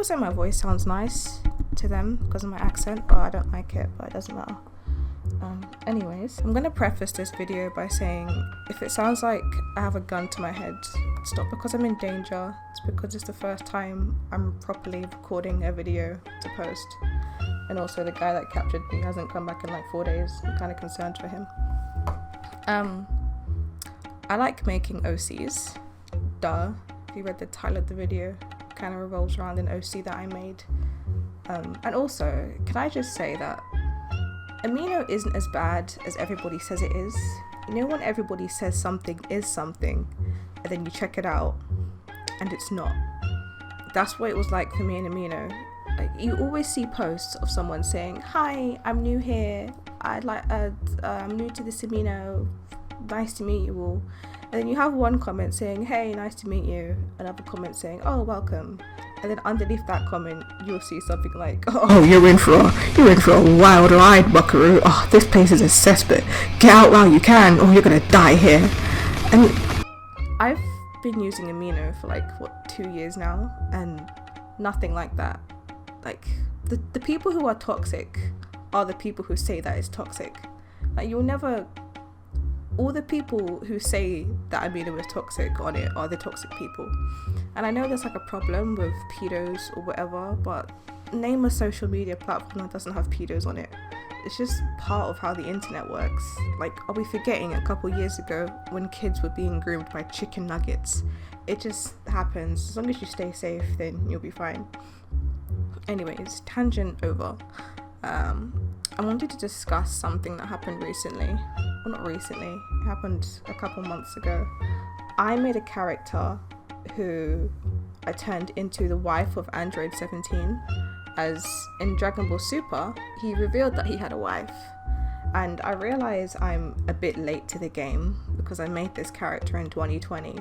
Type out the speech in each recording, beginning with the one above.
say my voice sounds nice to them because of my accent, but I don't like it, but it doesn't matter. Anyways, I'm gonna preface this video by saying if it sounds like I have a gun to my head, it's not because I'm in danger, it's because it's the first time I'm properly recording a video to post. And also the guy that captured me hasn't come back in like 4 days. I'm kind of concerned for him. I like making OCs. Duh. If you read the title of the video, it kind of revolves around an OC that I made. And also, can I just say that Amino isn't as bad as everybody says it is. You know when everybody says something is something, and then you check it out, and it's not. That's what it was like for me and Amino. Like, you always see posts of someone saying, "Hi, I'm new here. I'm new to this Amino. Nice to meet you all." And then you have one comment saying, "Hey, nice to meet you." Another comment saying, "Oh, welcome." And then underneath that comment, you'll see something like, "Oh, you're in for a wild ride, buckaroo. Oh, this place is a cesspit. Get out while you can, or you're gonna die here." And I've been using Amino for 2 years now, and nothing like that. Like, the people who are toxic are the people who say that it's toxic. Like, you'll never... All the people who say that Amino is toxic on it are the toxic people. And I know there's a problem with pedos or whatever, but name a social media platform that doesn't have pedos on it. It's just part of how the internet works. Are we forgetting a couple years ago when kids were being groomed by chicken nuggets? It just happens. As long as you stay safe, then you'll be fine. Anyways, tangent over. I wanted to discuss something that happened recently. Well, not recently, it happened a couple months ago. I made a character who I turned into the wife of Android 17, as in Dragon Ball Super, he revealed that he had a wife. And I realize I'm a bit late to the game because I made this character in 2020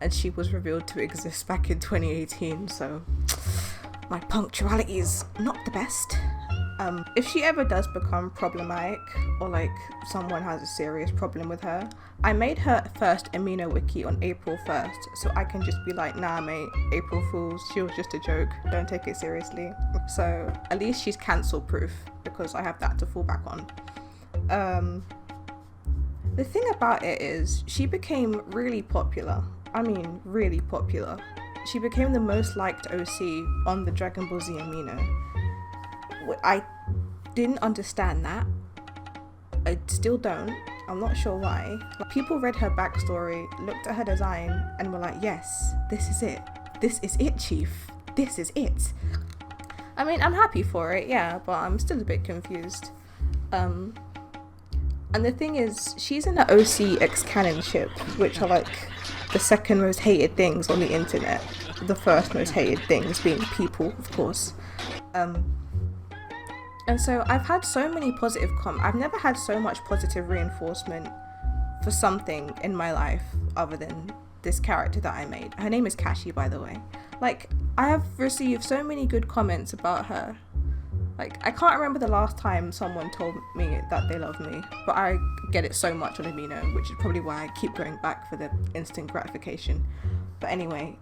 and she was revealed to exist back in 2018, so my punctuality is not the best. If she ever does become problematic or someone has a serious problem with her, I made her first Amino wiki on April 1st, so I can just be like, "Nah mate, April Fools, she was just a joke, don't take it seriously." So at least she's cancel proof because I have that to fall back on. The thing about it is she became really popular. I mean really popular. She became the most liked OC on the Dragon Ball Z Amino. I didn't understand that. I still don't. I'm not sure why. People read her backstory, looked at her design, and were like, "Yes, this is it. This is it, Chief. This is it." I mean, I'm happy for it, yeah, but I'm still a bit confused. And the thing is, she's in the OC x Canon ship, which are the second most hated things on the internet. The first most hated things being people, of course. And so I've had so many positive I've never had so much positive reinforcement for something in my life other than this character that I made. Her name is Kashi, by the way. I have received so many good comments about her. I can't remember the last time someone told me that they love me, but I get it so much on Amino, which is probably why I keep going back for the instant gratification. But anyway,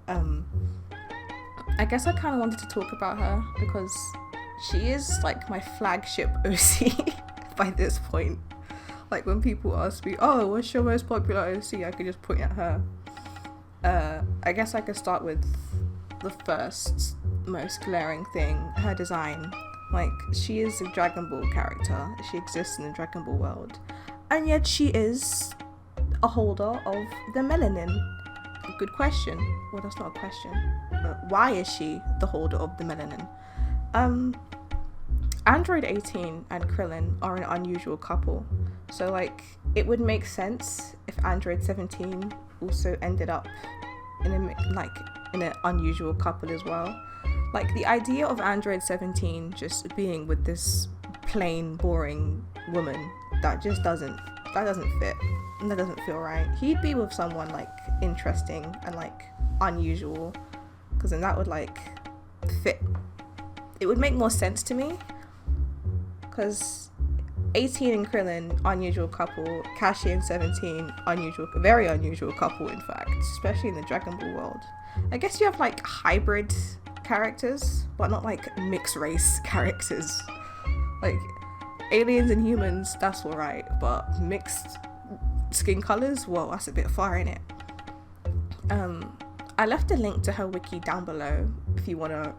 I guess I kind of wanted to talk about her because she is my flagship OC by this point. When people ask me, "Oh, what's your most popular OC?" I could just point at her. I guess I could start with the first most glaring thing, her design. She is a Dragon Ball character. She exists in the Dragon Ball world. And yet she is a holder of the melanin. Good question. Well, that's not a question. But why is she the holder of the melanin? Android 18 and Krillin are an unusual couple. So it would make sense if Android 17 also ended up in an unusual couple as well. The idea of Android 17 just being with this plain, boring woman, that doesn't fit. And that doesn't feel right. He'd be with someone interesting and unusual, because then that would fit. It would make more sense to me, because 18 and Krillin, unusual couple. Kashi and 17, very unusual couple, in fact, especially in the Dragon Ball world. I guess you have hybrid characters, but not like mixed race characters. Like aliens and humans, that's alright, but mixed skin colors, whoa, that's a bit far, innit? I left a link to her wiki down below if you want to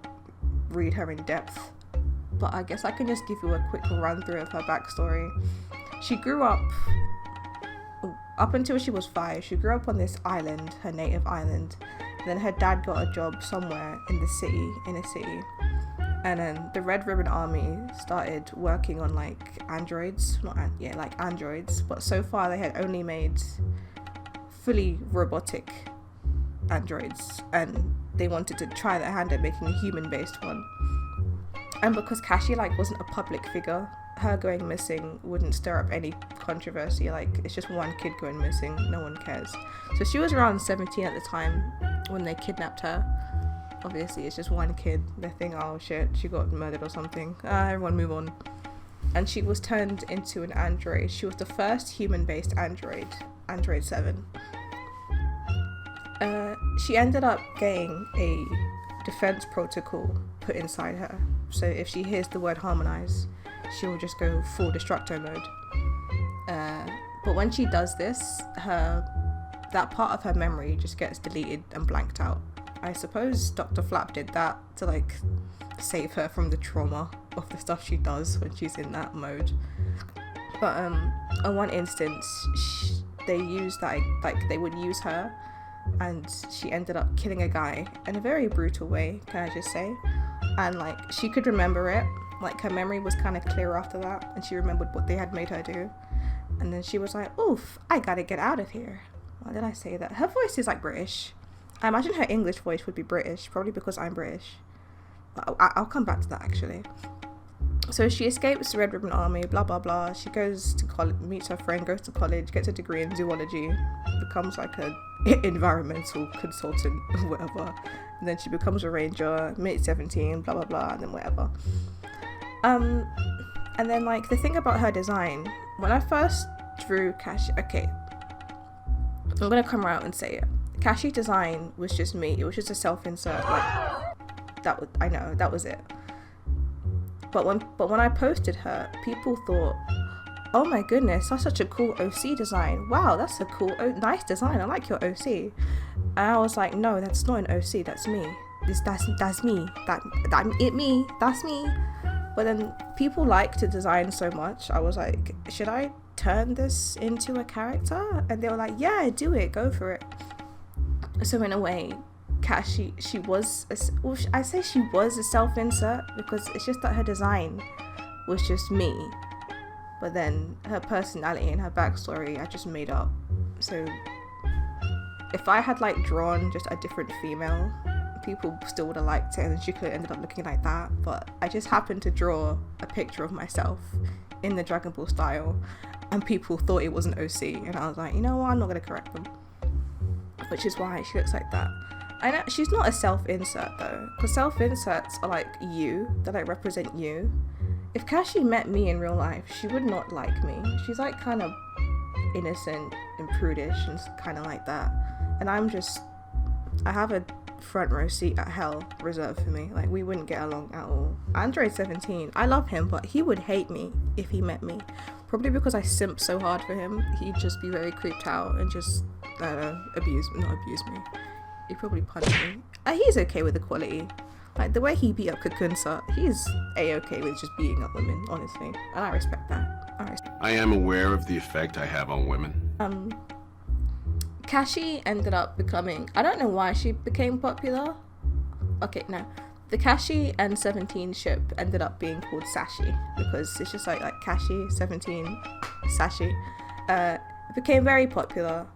read her in depth, but I guess I can just give you a quick run through of her backstory. She grew up until she was 5. She grew up on this island, her native island. Then her dad got a job somewhere in a city, and then the Red Ribbon Army started working on like androids, androids, but so far they had only made fully robotic androids, and they wanted to try their hand at making a human-based one. And because Kashi like wasn't a public figure, her going missing wouldn't stir up any controversy. Like, it's just one kid going missing, no one cares. So she was around 17 at the time when they kidnapped her. Obviously it's just one kid. They think, oh shit, she got murdered or something, everyone move on. And she was turned into an android. She was the first human-based android 7. She ended up getting a defense protocol put inside her, so if she hears the word harmonize, she will just go full destructo mode. But when she does this, that part of her memory just gets deleted and blanked out. I suppose Dr. Flap did that to like save her from the trauma of the stuff she does when she's in that mode. But on one instance, they used that, like they would use her, and she ended up killing a guy in a very brutal way, can I just say. And like she could remember it, like her memory was kind of clear after that, and she remembered what they had made her do. And then she was like, oof, I gotta get out of here. Why did I say that? Her voice is like British. I imagine her English voice would be British, probably because I'm British. But I'll come back to that actually. So she escapes the Red Ribbon Army, blah blah blah. She goes to college, meets her friend, goes to college, gets a degree in zoology, becomes like a environmental consultant or whatever. And then she becomes a ranger, meets 17, blah blah blah, and then whatever. And then like the thing about her design, when I first drew Kashi, okay, I'm gonna come out and say it. Kashi's design was just me. It was just a self-insert, like that was it. But when I posted her, people thought, oh my goodness, that's such a cool OC design. Wow, that's a cool, nice design. I like your OC. And I was like, no, that's not an OC. That's me. That's me. That's me. But then people like to design so much. I was like, should I turn this into a character? And they were like, yeah, do it. Go for it. So in a way, Kashi, she was a self-insert, because it's just that her design was just me, but then her personality and her backstory I just made up. So if I had like drawn just a different female, people still would have liked it, and she could have ended up looking like that. But I just happened to draw a picture of myself in the Dragon Ball style, and people thought it was an OC, and I was like, you know what, I'm not gonna correct them, which is why she looks like that. I know she's not a self-insert though, because self-inserts are like you, that like represent you. If Kashi met me in real life, she would not like me. She's like kind of innocent and prudish and kind of like that, and I have a front row seat at hell reserved for me. Like, we wouldn't get along at all. Android 17, I love him, but he would hate me if he met me, probably because I simp so hard for him. He'd just be very creeped out and just not abuse me. He'd probably punch me. He's okay with equality. Like, the way he beat up Kakunsa, he's a-okay with just beating up women, honestly. And I respect that. I am aware of the effect I have on women. Kashi ended up becoming... I don't know why she became popular. Okay, no. The Kashi and 17 ship ended up being called Sashi, because it's just like Kashi, 17, Sashi. It became very popular.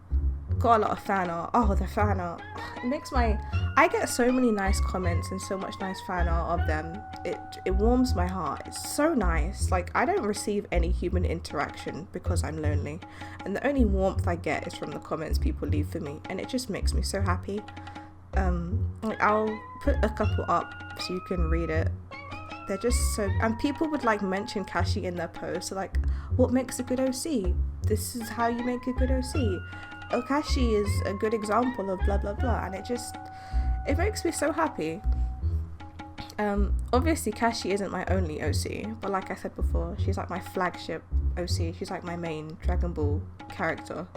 Got a lot of fan art. Oh, the fan art. It makes I get so many nice comments and so much nice fan art of them. It warms my heart. It's so nice. Like, I don't receive any human interaction because I'm lonely, and the only warmth I get is from the comments people leave for me, and it just makes me so happy. Like, I'll put a couple up so you can read it. They're just so... And people would like mention Kashi in their posts. So like, what makes a good OC? This is how you make a good OC. Oh, Kashi is a good example of blah blah blah, and it makes me so happy. Obviously Kashi isn't my only OC, but like I said before, she's like my flagship OC. She's like my main Dragon Ball character,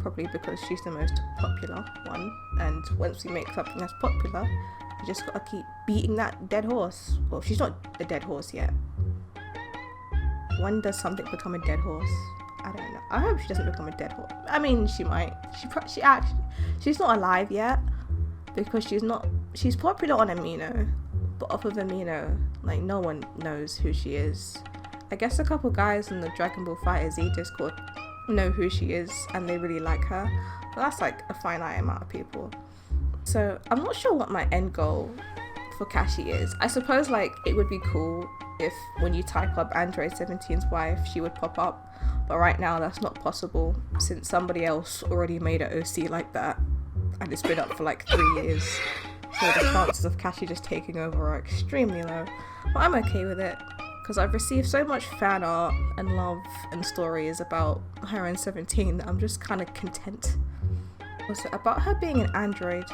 probably because she's the most popular one, and once we make something that's popular, you just gotta keep beating that dead horse. Well, she's not a dead horse yet. When does something become a dead horse? I don't know. I hope she doesn't become a dead horse. I mean, she might. She's not alive yet, because she's popular on Amino, but off of Amino, like, no one knows who she is. I guess a couple guys in the Dragon Ball FighterZ Discord know who she is and they really like her, but that's like a finite amount of people. So I'm not sure what my end goal for Kashi is. I suppose like it would be cool if when you type up Android 17's wife, she would pop up, but right now that's not possible since somebody else already made an OC like that and it's been up for like 3 years. So the chances of Kashi just taking over are extremely low. But I'm okay with it, because I've received so much fan art and love and stories about her in 17 that I'm just kind of content. Also, about her being an android,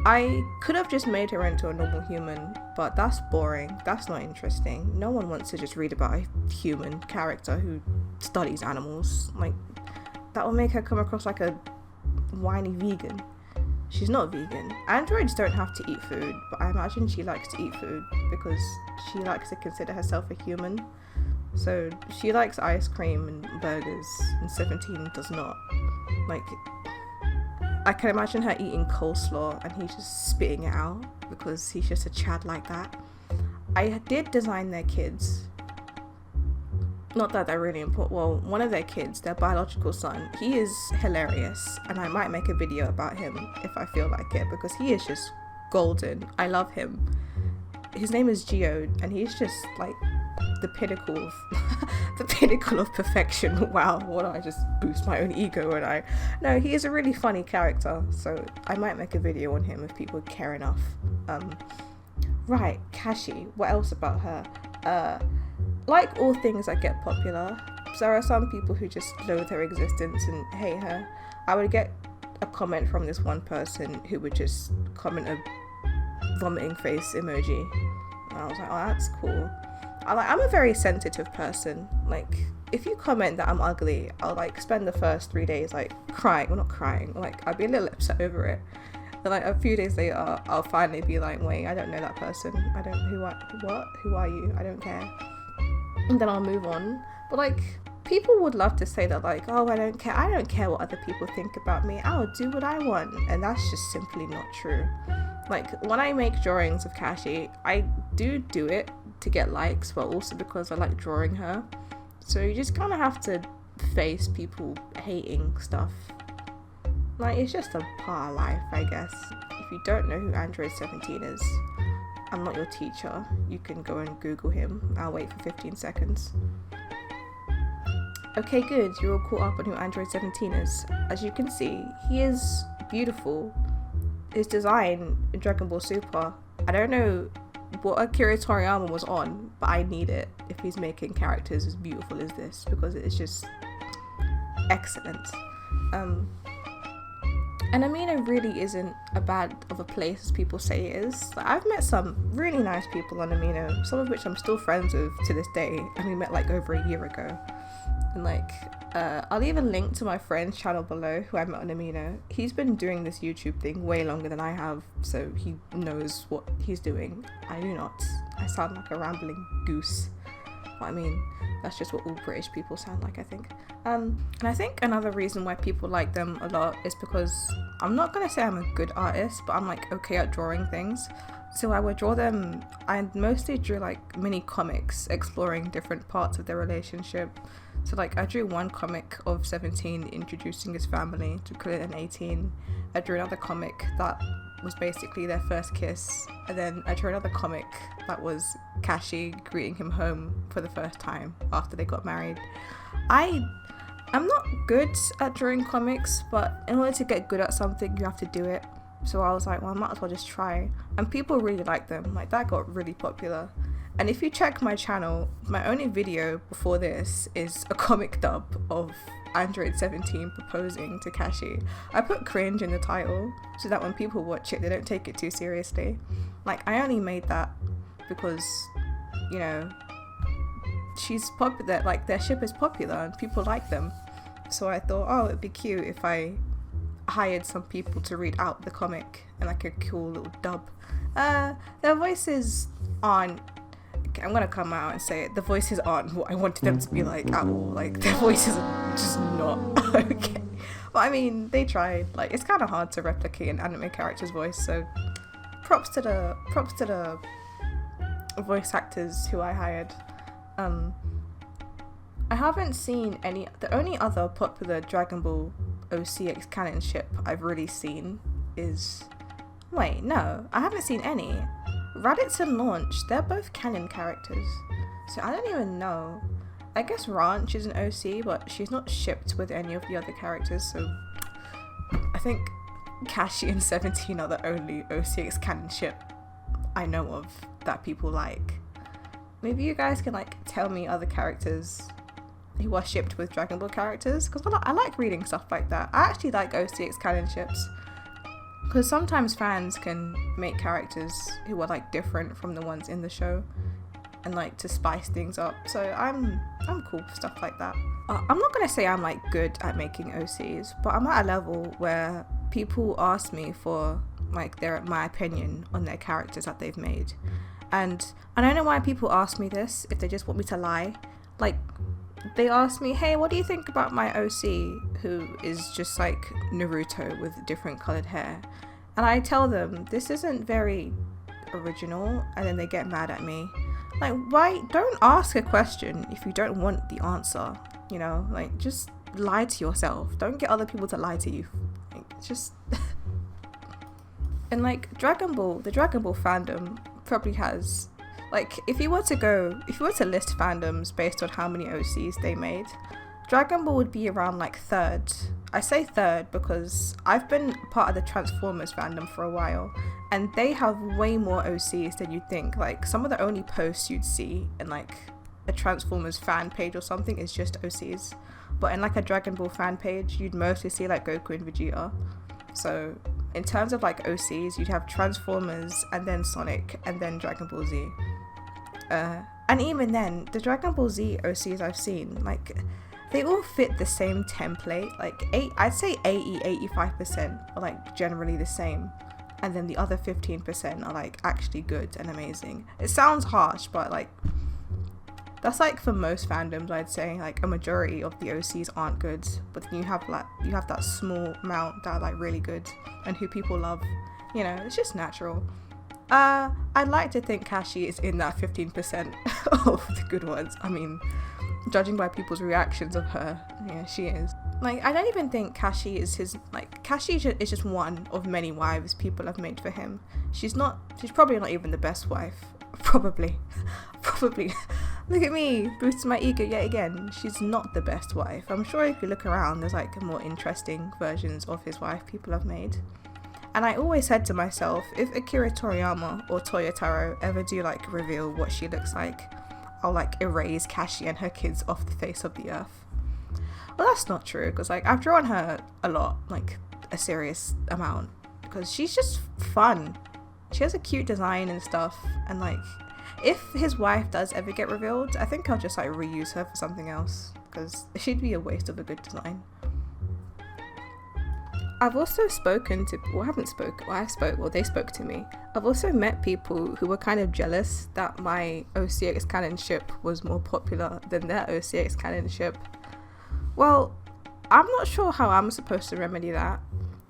I could have just made her into a normal human, but that's boring. That's not interesting. No one wants to just read about a human character who studies animals. Like, that will make her come across like a whiny vegan. She's not vegan. Androids don't have to eat food, but I imagine she likes to eat food because she likes to consider herself a human. So she likes ice cream and burgers, and 17 does not. Like, I can imagine her eating coleslaw and he's just spitting it out because he's just a Chad like that. I did design their kids. Not that they're really important. Well, one of their kids, their biological son, he is hilarious, and I might make a video about him if I feel like it, because he is just golden. I love him. His name is Geode, and he's just like the pinnacle of the pinnacle of perfection. Wow, what, I just boost my own ego, and I no, he is a really funny character, so I might make a video on him if people care enough. Right, Kashi, what else about her? Like all things that get popular, there are some people who just loathe her existence and hate her. I would get a comment from this one person who would just comment a vomiting face emoji, and I was like, oh, that's cool. I'm a very sensitive person. Like, if you comment that I'm ugly, I'll like spend the first 3 days like crying. Well, not crying, like I'd be a little upset over it. And like a few days later, I'll finally be like, wait, I don't know that person. Who are you? I don't care. And then I'll move on. But like, people would love to say that like, oh, I don't care what other people think about me, I'll do what I want, and that's just simply not true. Like, when I make drawings of Kashi, I do it to get likes, but also because I like drawing her. So you just kind of have to face people hating stuff. Like, it's just a part of life, I guess. If you don't know who Android 17 is, I'm not your teacher. You can go and Google him. I'll wait for 15 seconds. Okay, good. You're all caught up on who Android 17 is. As you can see, he is beautiful. His design in Dragon Ball Super, I don't know what Akira Toriyama was on, but I need it if he's making characters as beautiful as this, because it's just excellent. And Amino really isn't as bad of a place as people say it is. Like, I've met some really nice people on Amino, some of which I'm still friends with to this day, and we met like over a year ago. And like, I'll leave a link to my friend's channel below who I met on Amino. He's been doing this YouTube thing way longer than I have, so he knows what he's doing. I do not. I sound like a rambling goose. But I mean, that's just what all British people sound like, I think. And I think another reason why people like them a lot is because I'm not gonna say I'm a good artist, but I'm like okay at drawing things. So I would draw them, I mostly drew like mini comics exploring different parts of their relationship. So like, I drew one comic of 17 introducing his family to Krillin and 18. I drew another comic that was basically their first kiss, and then I drew another comic that was Kashi greeting him home for the first time after they got married. I'm not good at drawing comics, but in order to get good at something, you have to do it. So I was like, well, I might as well just try. And people really like them. Like, that got really popular. And if you check my channel, my only video before this is a comic dub of Android 17 proposing to Kashi. I put cringe in the title so that when people watch it, they don't take it too seriously. Like, I only made that because, you know, she's popular, like their ship is popular and people like them. So I thought, oh, it'd be cute if I hired some people to read out the comic and like a cool little dub. Their voices aren't, I'm gonna come out and say it, the voices aren't what I wanted them to be like at all. Like their voices are just not okay. But I mean, they tried. Like it's kind of hard to replicate an anime character's voice, so props to the voice actors who I hired. I haven't seen any, the only other popular Dragon Ball OCX canon ship I've really seen is, wait, no, I haven't seen any. Raditz and Launch, they're both canon characters, so I don't even know. I guess Ranch is an OC, but she's not shipped with any of the other characters, so I think Kashi and 17 are the only OCX canon ship I know of that people like. Maybe you guys can like tell me other characters who are shipped with Dragon Ball characters, because I like reading stuff like that. I actually like OCX canon ships, because sometimes fans can make characters who are like different from the ones in the show and like to spice things up, so I'm cool for stuff like that. I'm not gonna say I'm like good at making OCs, but I'm at a level where people ask me for like my opinion on their characters that they've made, and I don't know why people ask me this, if they just want me to lie. Like they ask me, hey, what do you think about my OC who is just like Naruto with different colored hair? And I tell them this isn't very original, and then they get mad at me. Like, why? Don't ask a question if you don't want the answer, you know? Like, just lie to yourself. Don't get other people to lie to you. Like, just and like the Dragon Ball fandom probably has, like, if you were to list fandoms based on how many OCs they made, Dragon Ball would be around like third. I say third because I've been part of the Transformers fandom for a while, and they have way more OCs than you'd think. Like some of the only posts you'd see in like a Transformers fan page or something is just OCs, but in like a Dragon Ball fan page you'd mostly see like Goku and Vegeta. So in terms of like OCs, you'd have Transformers and then Sonic and then Dragon Ball Z. And even then, the Dragon Ball Z OCs I've seen, like, they all fit the same template. Like, I'd say 85% are like generally the same, and then the other 15% are like actually good and amazing. It sounds harsh, but like that's like for most fandoms. I'd say like a majority of the OCs aren't good, but then you have that small amount that are like really good and who people love. You know, it's just natural. I'd like to think Kashi is in that 15% of the good ones. I mean, judging by people's reactions of her, yeah, she is. Like, I don't even think Kashi is his, like, Kashi is just one of many wives people have made for him. She's probably not even the best wife. Probably. Look at me, boosting my ego yet again. She's not the best wife. I'm sure if you look around, there's like more interesting versions of his wife people have made. And I always said to myself, if Akira Toriyama or Toyotaro ever do like reveal what she looks like, I'll like erase Kashi and her kids off the face of the earth. Well, that's not true, because like I've drawn her a lot, like a serious amount, because she's just fun. She has a cute design and stuff, and like if his wife does ever get revealed, I think I'll just like reuse her for something else, because she'd be a waste of a good design. I've also spoken to, they spoke to me. I've also met people who were kind of jealous that my OCX canon ship was more popular than their OCX canon ship. Well, I'm not sure how I'm supposed to remedy that.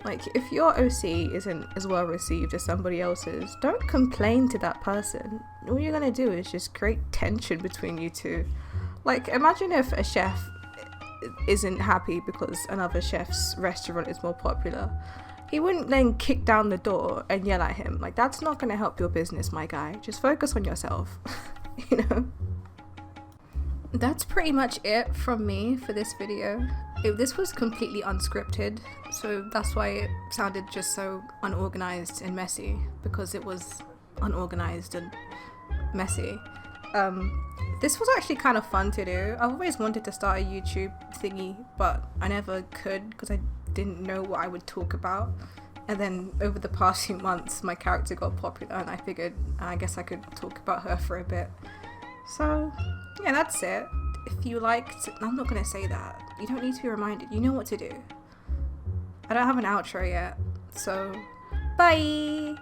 Like, if your OC isn't as well received as somebody else's, don't complain to that person. All you're gonna do is just create tension between you two. Like, imagine if a chef isn't happy because another chef's restaurant is more popular. He wouldn't then kick down the door and yell at him. Like, that's not gonna help your business, my guy. Just focus on yourself. You know? That's pretty much it from me for this video. This was completely unscripted, so that's why it sounded just so unorganized and messy, because it was unorganized and messy. This was actually kind of fun to do. I've always wanted to start a YouTube thingy, but I never could because I didn't know what I would talk about. And then over the past few months, my character got popular, and I figured I guess I could talk about her for a bit. So, yeah, that's it. If you liked, I'm not gonna say that. You don't need to be reminded. You know what to do. I don't have an outro yet, so bye!